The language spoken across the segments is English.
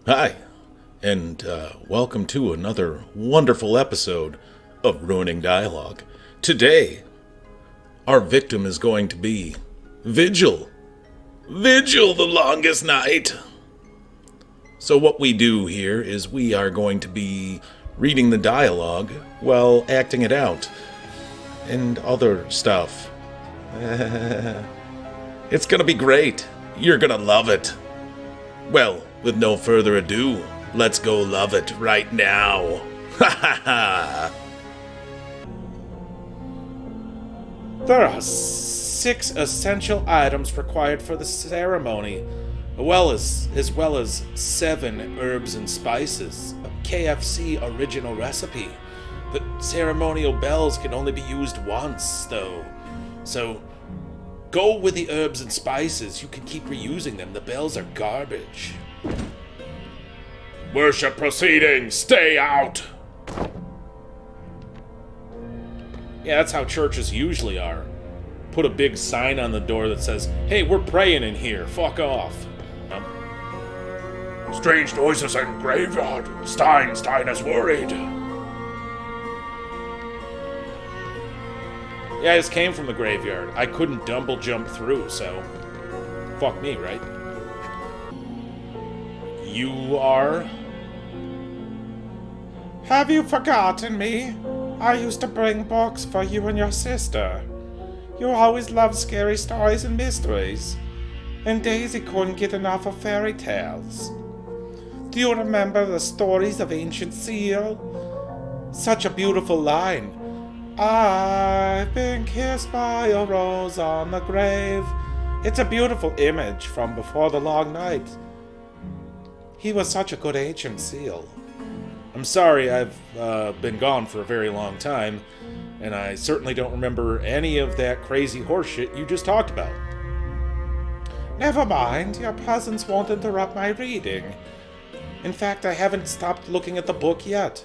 Hi, and welcome to another wonderful episode of Ruining Dialogue. Today, our victim is going to be Vigil. Vigil, the longest night. So what we do here is we are going to be reading the dialogue while acting it out. And other stuff. It's gonna be great. You're gonna love it. Well, with no further ado, let's go love it right now. Ha ha ha! There are 6 essential items required for the ceremony, as well as 7 herbs and spices, a KFC original recipe. The ceremonial bells can only be used once, though. So, go with the herbs and spices. You can keep reusing them. The bells are garbage. Worship proceedings, stay out! Yeah, that's how churches usually are. Put a big sign on the door that says, "Hey, we're praying in here, fuck off." Strange noises in graveyard. Stein is worried. Yeah, I just came from the graveyard. I couldn't double jump through, so fuck me, right? You are? Have you forgotten me? I used to bring books for you and your sister. You always loved scary stories and mysteries. And Daisy couldn't get enough of fairy tales. Do you remember the stories of Ancient Seal? Such a beautiful line. I've been kissed by a rose on the grave. It's a beautiful image from before the long night. He was such a good Ancient Seal. I'm sorry, I've been gone for a very long time, and I certainly don't remember any of that crazy horseshit you just talked about. Never mind, your presence won't interrupt my reading. In fact, I haven't stopped looking at the book yet.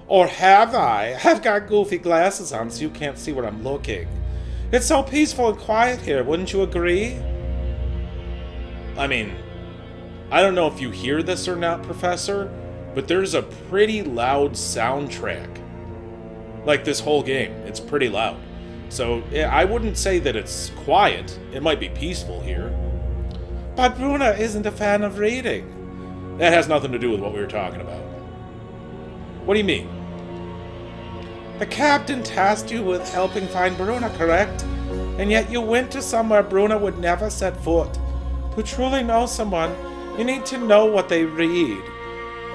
Or have I? I've got goofy glasses on so you can't see where I'm looking. It's so peaceful and quiet here, wouldn't you agree? I mean, I don't know if you hear this or not, Professor, but there's a pretty loud soundtrack. Like this whole game, it's pretty loud. So I wouldn't say that it's quiet. It might be peaceful here. But Bruna isn't a fan of reading. That has nothing to do with what we were talking about. What do you mean? The captain tasked you with helping find Bruna, correct? And yet you went to somewhere Bruna would never set foot. To truly know someone, you need to know what they read.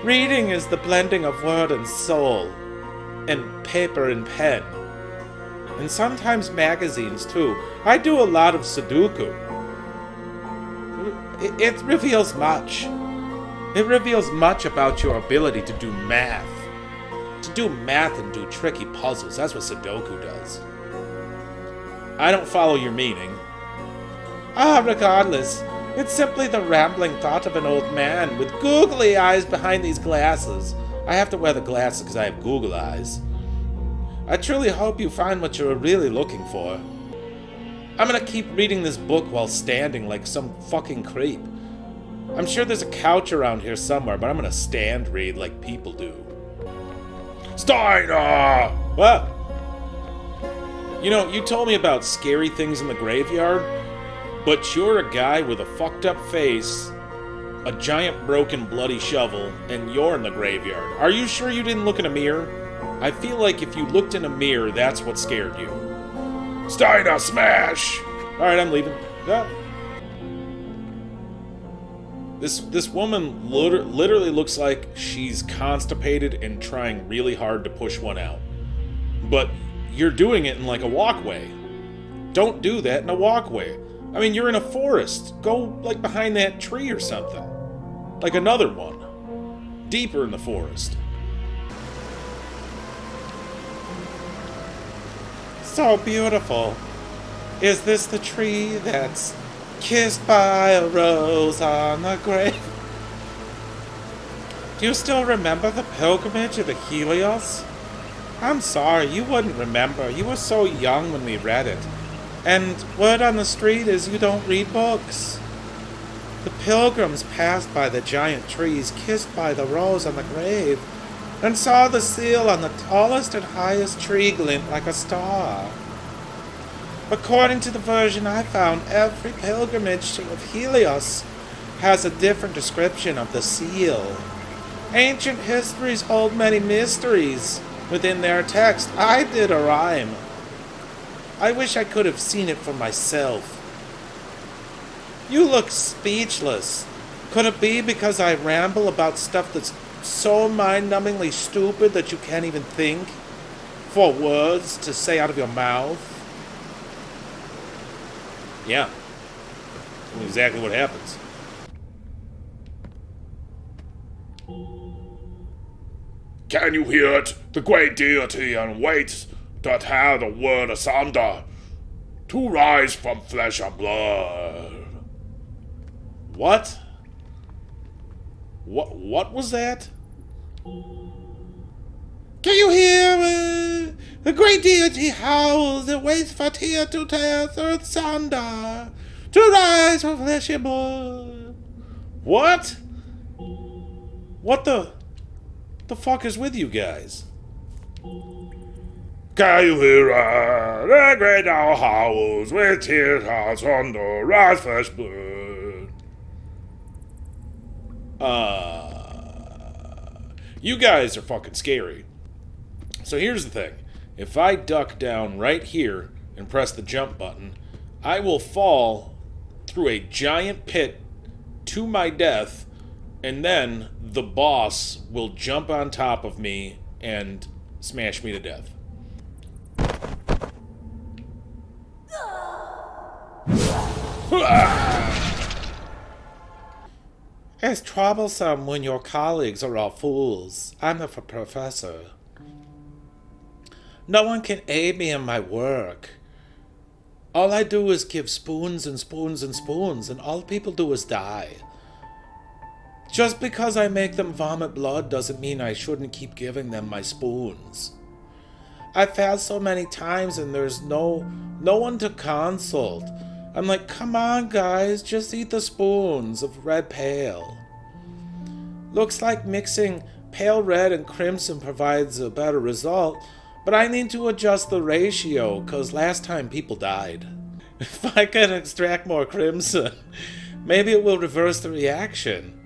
Reading is the blending of word and soul, and paper and pen. And sometimes magazines, too. I do a lot of Sudoku. It reveals much. It reveals much about your ability to do math. To do math and do tricky puzzles. That's what Sudoku does. I don't follow your meaning. Regardless. It's simply the rambling thought of an old man with googly eyes behind these glasses. I have to wear the glasses because I have Google eyes. I truly hope you find what you're really looking for. I'm gonna keep reading this book while standing like some fucking creep. I'm sure there's a couch around here somewhere, but I'm gonna stand read like people do. Steiner! What? You know, you told me about scary things in the graveyard, but you're a guy with a fucked up face, a giant broken bloody shovel, and you're in the graveyard. Are you sure you didn't look in a mirror? I feel like if you looked in a mirror, that's what scared you. Steiner smash! Alright, I'm leaving. Yeah. This woman literally looks like she's constipated and trying really hard to push one out. But you're doing it in like a walkway. Don't do that in a walkway. I mean, you're in a forest. Go, like, behind that tree or something. Like another one. Deeper in the forest. So beautiful. Is this the tree that's kissed by a rose on the grave? Do you still remember the pilgrimage of the Helios? I'm sorry, you wouldn't remember. You were so young when we read it. And word on the street is you don't read books. The pilgrims passed by the giant trees, kissed by the rose on the grave, and saw the seal on the tallest and highest tree glint like a star. According to the version I found, every pilgrimage of Helios has a different description of the seal. Ancient histories hold many mysteries within their text. I did a rhyme. I wish I could have seen it for myself. You look speechless. Could it be because I ramble about stuff that's so mind-numbingly stupid that you can't even think for words to say out of your mouth? Yeah. That's exactly what happens. Can you hear it? The great deity and waits to tear the world asunder, to rise from flesh and blood. What? What was that? Can you hear the great deity howls and waits for tear to tear earth asunder, to rise from flesh and blood? What? What the fuck is with you guys? Can you hear it? The great owl howls with tears asunder, rise flesh blood. You guys are fucking scary. So here's the thing. If I duck down right here and press the jump button, I will fall through a giant pit to my death, and then the boss will jump on top of me and smash me to death. It's troublesome when your colleagues are all fools. I'm the professor. No one can aid me in my work. All I do is give spoons and spoons and spoons, and all people do is die. Just because I make them vomit blood doesn't mean I shouldn't keep giving them my spoons. I've failed so many times and there's no one to consult. I'm like, come on guys, just eat the spoons of red pale. Looks like mixing pale red and crimson provides a better result, but I need to adjust the ratio, cause last time people died. If I can extract more crimson, maybe it will reverse the reaction.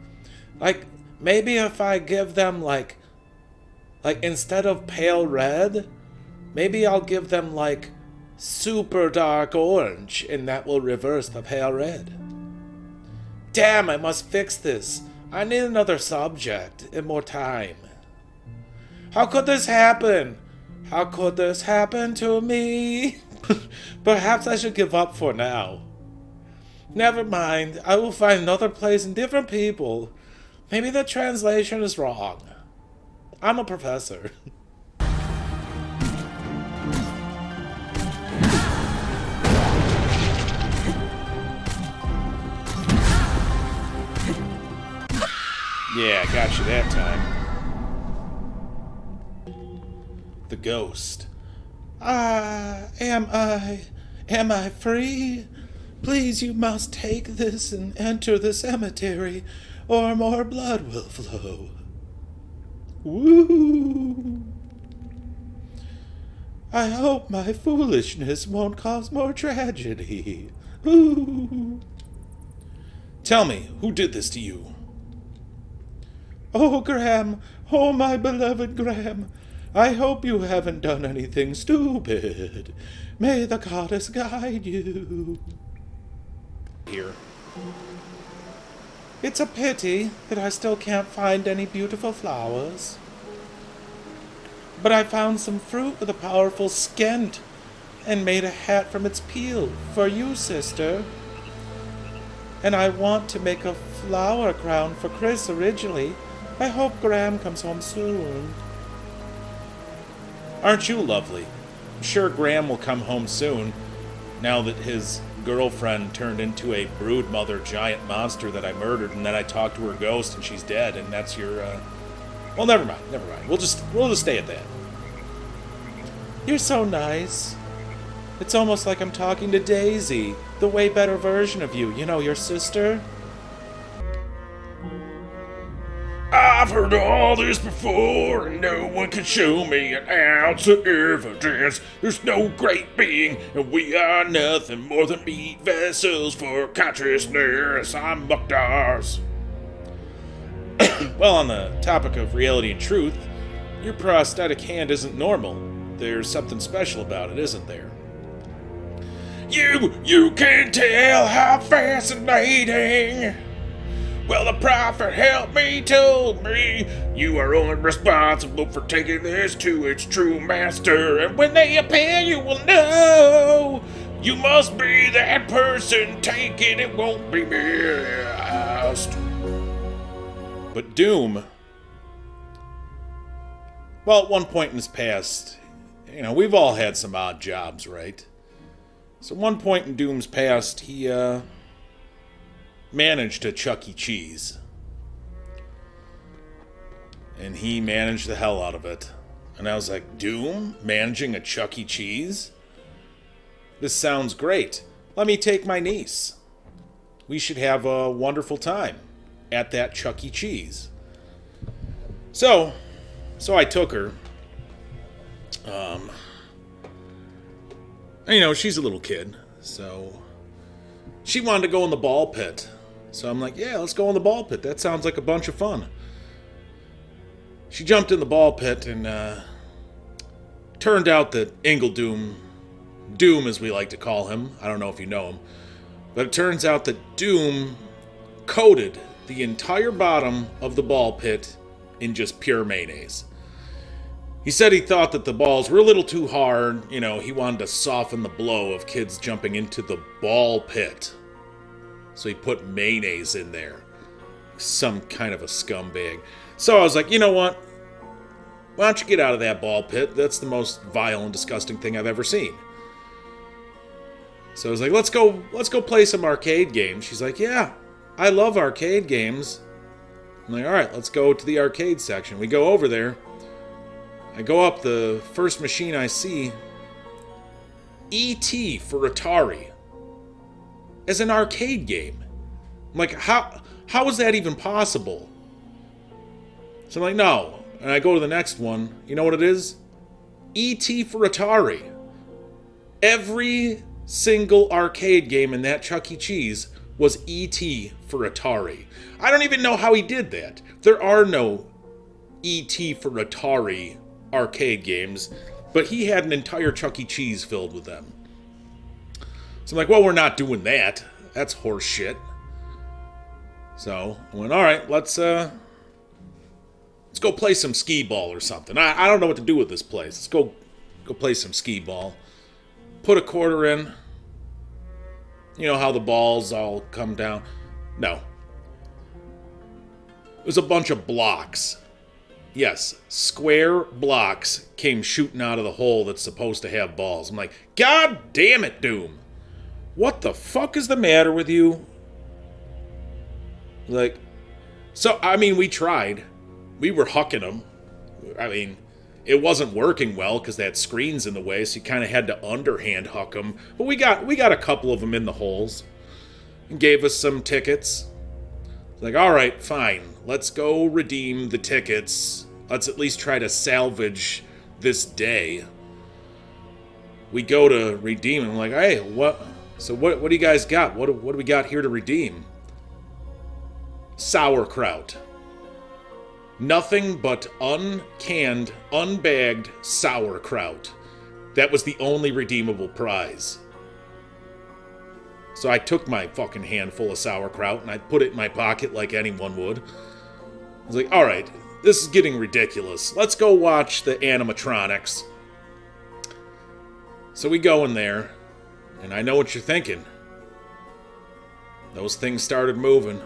Like, maybe if I give them like instead of pale red, maybe I'll give them like super dark orange, and that will reverse the pale red. Damn, I must fix this. I need another subject and more time. How could this happen? How could this happen to me? Perhaps I should give up for now. Never mind, I will find another place and different people. Maybe the translation is wrong. I'm a professor. Yeah, got you that time. The ghost. Am I free? Please, you must take this and enter the cemetery, or more blood will flow. Woo! I hope my foolishness won't cause more tragedy. Ooh. Tell me, who did this to you? Oh, Graham! Oh, my beloved Graham! I hope you haven't done anything stupid. May the goddess guide you. Here. It's a pity that I still can't find any beautiful flowers. But I found some fruit with a powerful scent and made a hat from its peel for you, sister. And I want to make a flower crown for Chris originally. I hope Graham comes home soon. Aren't you lovely? I'm sure Graham will come home soon, now that his girlfriend turned into a broodmother giant monster that I murdered, and then I talked to her ghost and she's dead, and that's your, well, never mind. We'll just stay at that. You're so nice. It's almost like I'm talking to Daisy, the way better version of you. You know, your sister? I've heard all this before, and no one can show me an ounce of evidence. There's no great being, and we are nothing more than meat vessels for consciousness. I'm Mukhtar's. Well, on the topic of reality and truth, your prosthetic hand isn't normal. There's something special about it, isn't there? You can tell how fascinating. Well, the prophet helped me, told me, you are only responsible for taking this to its true master, and when they appear you will know. You must be that person, take it won't be missed. But Doom, well, at one point in his past, we've all had some odd jobs, right? So at one point in Doom's past, he, managed a Chuck E. Cheese. And he managed the hell out of it. And I was like, Doom? Managing a Chuck E. Cheese? This sounds great. Let me take my niece. We should have a wonderful time at that Chuck E. Cheese. So I took her. She's a little kid, so she wanted to go in the ball pit. So I'm like, yeah, let's go in the ball pit. That sounds like a bunch of fun. She jumped in the ball pit, and turned out that Doom as we like to call him, I don't know if you know him, but it turns out that Doom coated the entire bottom of the ball pit in just pure mayonnaise. He said he thought that the balls were a little too hard. He wanted to soften the blow of kids jumping into the ball pit. So he put mayonnaise in there. Some kind of a scumbag. So I was like, you know what? Why don't you get out of that ball pit? That's the most vile and disgusting thing I've ever seen. So I was like, let's go play some arcade games. She's like, yeah, I love arcade games. I'm like, all right, let's go to the arcade section. We go over there. I go up, the first machine I see, E.T. for Atari. As an arcade game. I'm like, how is that even possible? So I'm like, no. And I go to the next one. You know what it is? E.T. for Atari. Every single arcade game in that Chuck E. Cheese was E.T. for Atari. I don't even know how he did that. There are no E.T. for Atari arcade games, but he had an entire Chuck E. Cheese filled with them. So I'm like, well, we're not doing that. That's horse shit. So I went, all right, let's go play some skee ball or something. I don't know what to do with this place. Let's go play some skee ball. Put a quarter in. You know how the balls all come down? No. It was a bunch of blocks. Yes, square blocks came shooting out of the hole that's supposed to have balls. I'm like, God damn it, Doom. What the fuck is the matter with you? Like, so, we tried. We were hucking them. It wasn't working well because that screen's in the way, so you kind of had to underhand huck them. But we got a couple of them in the holes. And gave us some tickets. Like, all right, fine. Let's go redeem the tickets. Let's at least try to salvage this day. We go to redeem them. I'm like, hey, what? So what do you guys got? What do we got here to redeem? Sauerkraut. Nothing but uncanned, unbagged sauerkraut. That was the only redeemable prize. So I took my fucking handful of sauerkraut and I put it in my pocket like anyone would. I was like, alright, this is getting ridiculous. Let's go watch the animatronics. So we go in there, and I know what you're thinking. Those things started moving.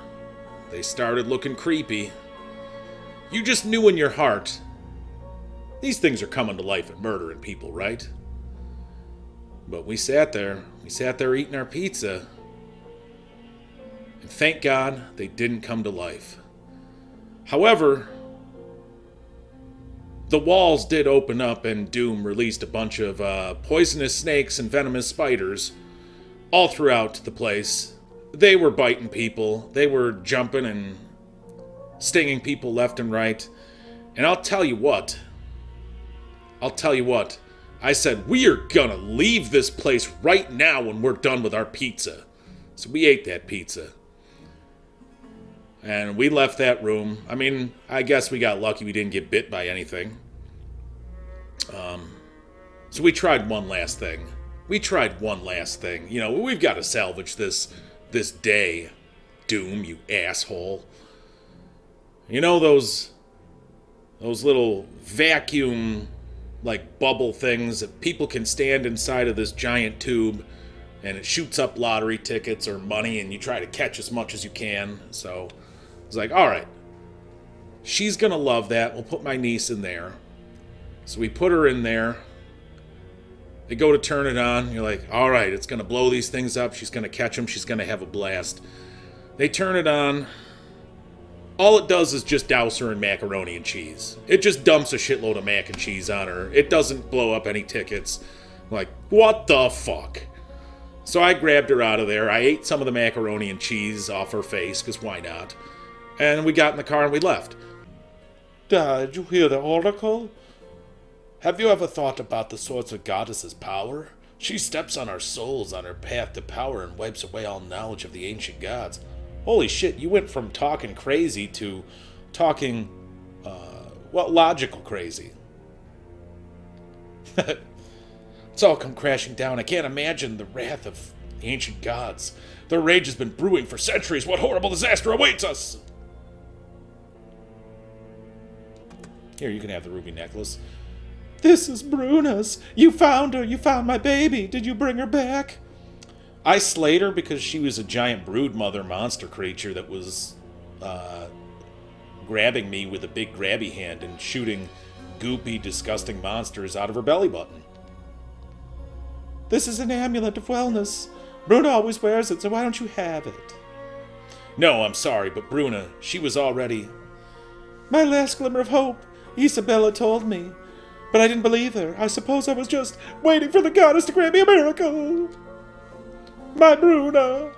They started looking creepy. You just knew in your heart, these things are coming to life and murdering people, right? But we sat there eating our pizza, and thank God they didn't come to life. However, the walls did open up and Doom released a bunch of poisonous snakes and venomous spiders all throughout the place. They were biting people. They were jumping and stinging people left and right. And I'll tell you what. I said, we are gonna leave this place right now when we're done with our pizza. So we ate that pizza. And we left that room. I mean, I guess we got lucky we didn't get bit by anything. So we tried one last thing. You know, we've got to salvage this day. Doom, you asshole. You know those little vacuum, like, bubble things that people can stand inside of this giant tube, and it shoots up lottery tickets or money, and you try to catch as much as you can. So it's like, all right, she's gonna love that. We'll put my niece in there. So we put her in there. They go to turn it on. You're like, all right, it's gonna blow these things up. She's gonna catch them. She's gonna have a blast. They turn it on. All it does is just douse her in macaroni and cheese. It just dumps a shitload of mac and cheese on her. It doesn't blow up any tickets. Like, what the fuck? So I grabbed her out of there. I ate some of the macaroni and cheese off her face, because why not? And we got in the car and we left. Did you hear the oracle? Have you ever thought about the sorts of goddess's power? She steps on our souls on her path to power and wipes away all knowledge of the ancient gods. Holy shit, you went from talking crazy to talking, logical crazy. It's all come crashing down. I can't imagine the wrath of ancient gods. Their rage has been brewing for centuries. What horrible disaster awaits us! Here, you can have the ruby necklace. This is Bruna's. You found her. You found my baby. Did you bring her back? I slayed her because she was a giant broodmother monster creature that was grabbing me with a big grabby hand and shooting goopy, disgusting monsters out of her belly button. This is an amulet of wellness. Bruna always wears it, so why don't you have it? No, I'm sorry, but Bruna, she was already... My last glimmer of hope, Isabella told me. But I didn't believe her. I suppose I was just waiting for the goddess to grant me a miracle. My Bruna.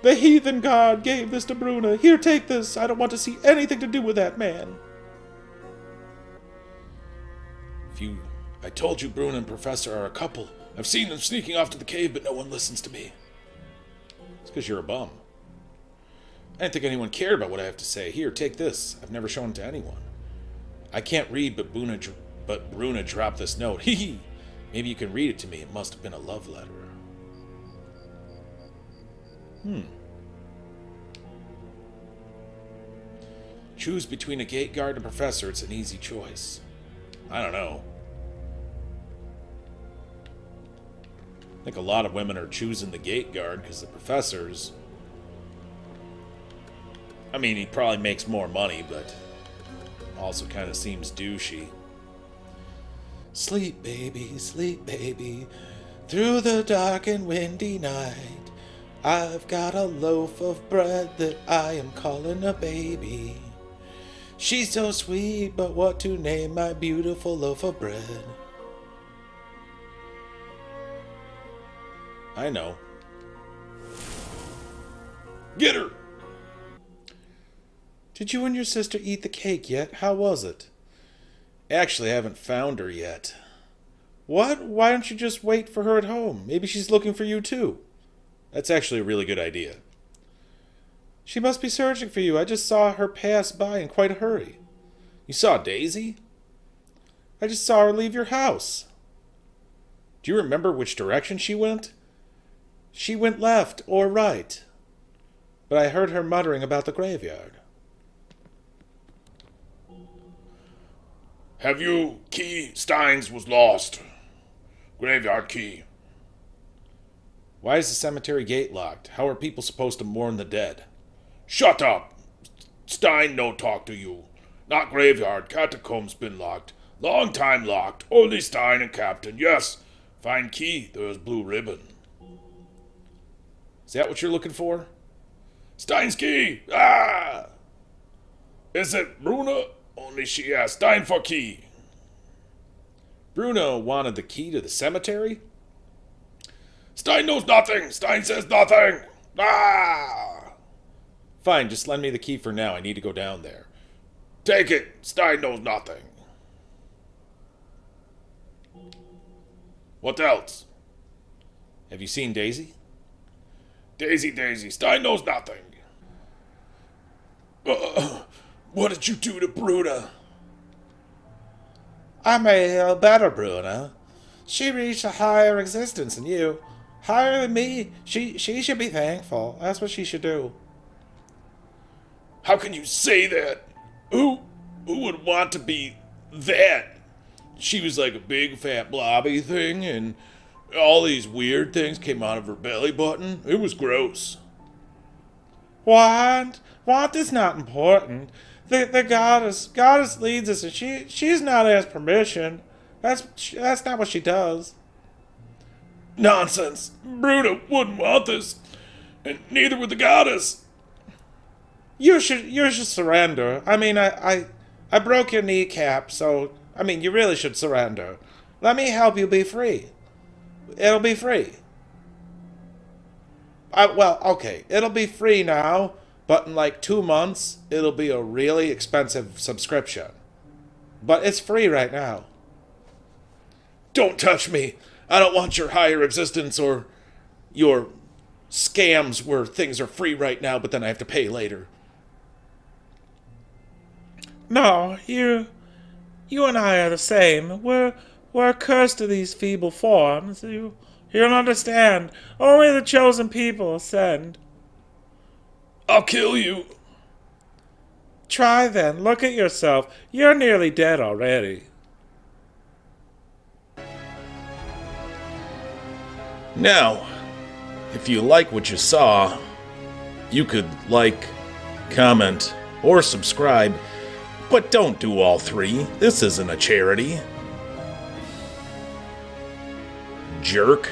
The heathen god gave this to Bruna. Here, take this. I don't want to see anything to do with that man. I told you Bruna and Professor are a couple. I've seen them sneaking off to the cave, but no one listens to me. It's because you're a bum. I didn't think anyone cared about what I have to say. Here, take this. I've never shown it to anyone. I can't read, but Bruna dropped this note. Hee hee. Maybe you can read it to me. It must have been a love letter. Choose between a gate guard and a professor. It's an easy choice. I don't know. I think a lot of women are choosing the gate guard because the professors... I mean, he probably makes more money, but also kind of seems douchey. Sleep, baby, through the dark and windy night. I've got a loaf of bread that I am calling a baby. She's so sweet, but what to name my beautiful loaf of bread? I know. Get her! Did you and your sister eat the cake yet? How was it? Actually, I haven't found her yet. What? Why don't you just wait for her at home? Maybe she's looking for you too. That's actually a really good idea. She must be searching for you. I just saw her pass by in quite a hurry. You saw Daisy? I just saw her leave your house. Do you remember which direction she went? She went left or right. But I heard her muttering about the graveyard. Have you key? Stein's was lost. Graveyard key. Why is the cemetery gate locked? How are people supposed to mourn the dead? Shut up. Stein no talk to you. Not graveyard. Catacombs been locked. Long time locked. Only Stein and Captain. Yes. Find key. There's blue ribbon. Is that what you're looking for? Stein's key. Ah! Is it Bruna? Only she has Stein for key. Bruno wanted the key to the cemetery? Stein knows nothing. Stein says nothing. Ah! Fine, just lend me the key for now. I need to go down there. Take it. Stein knows nothing. What else? Have you seen Daisy? Daisy. Stein knows nothing. What did you do to Bruna? I made her better, Bruna. She reached a higher existence than you. Higher than me. She should be thankful. That's what she should do. How can you say that? Who would want to be that? She was like a big fat blobby thing, and all these weird things came out of her belly button. It was gross. What is not important. The goddess leads us, and she's not asked permission. That's not what she does. Nonsense. Bruna wouldn't want this, and neither would the goddess. You should surrender. I mean, I broke your kneecap, so I mean, you really should surrender. Let me help you be free. It'll be free. Well, okay, it'll be free now, but in like 2 months, it'll be a really expensive subscription. But it's free right now. Don't touch me. I don't want your higher existence or your scams where things are free right now, but then I have to pay later. No, you and I are the same. We're cursed to these feeble forms. You don't understand. Only the chosen people ascend. I'll kill you. Try then. Look at yourself. You're nearly dead already. Now, if you like what you saw, you could like, comment, or subscribe, but don't do all three. This isn't a charity. Jerk.